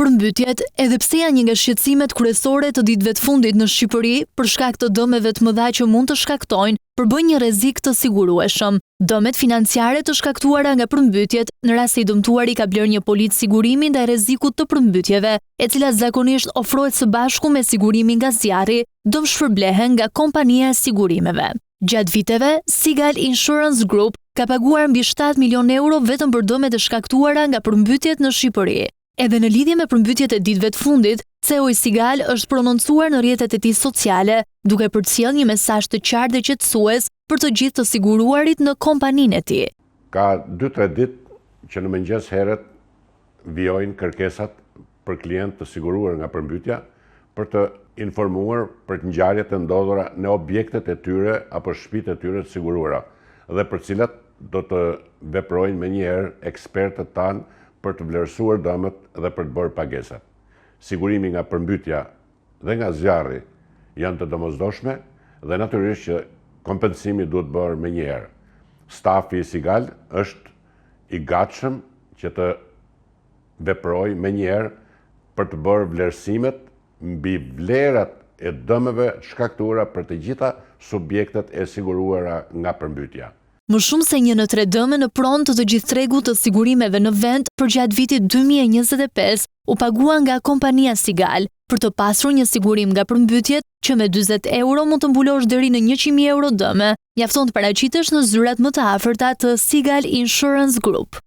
përmbytjet, edhe pse janë një nga shqetësimet kryesore të ditëve të fundit në Shqipëri për shkak të dëmeve të mëdha që mund të shkaktojnë, përbëjnë një rrezik të sigurueshëm. Dëmet financiare të shkaktuara nga përmbytjet, në rast se i dëmtuari ka blerë një policë sigurimi ndaj rrezikut të përmbytjeve, e cila zakonisht ofrohet së bashku me sigurimin nga zjarri, dëmshpërblehen nga kompania e sigurimeve. Gjatë viteve, Sigal Insurance Group ka paguar mbi 7 milion euro vetëm për dëmet e shkaktuara nga përmbytjet në Shqipëri. Edhe në lidhje me përmbytjet e ditëve të fundit, CEO i Sigal është prononcuar në rrjetet e tij sociale, duke përcjellë një mesazh të qartë dhe qetësues për të gjithë të siguruarit në kompaninë e tij. Ka 2-3 ditë që në mëngjes herët vijojnë kërkesat për klientë të siguruar nga përmbytja për të informuar për të ngjarjet e ndodhura në objektet e tyre apo shtëpitë e tyre të siguruara, dhe për cilat do të veprojnë menjëherë ekspertët tanë për të vlerësuar dëmet dhe për të bërë pagesat. Sigurimi nga përmbytja dhe nga zjarri janë të domosdoshme dhe natyrisht që kompensimi duhet bërë menjëherë. Stafi i Sigal është i gatshëm që të veprojë menjëherë për të bërë vlerësimet mbi vlerat e dëmeve shkaktuara për të gjitha subjektet e siguruara nga përmbytja. Më shumë se 1 në 3 dëme në pronë të gjithë tregut të sigurimeve në vend për gjatë vitit 2025 u pagua nga kompania Sigal. Për të pasur një sigurim nga përmbytjet, që me 40 euro mund të mbulosh deri në 100.000 euro dëme, mjafton të paraqitesh në zyrat më të afërta të Sigal Insurance Group.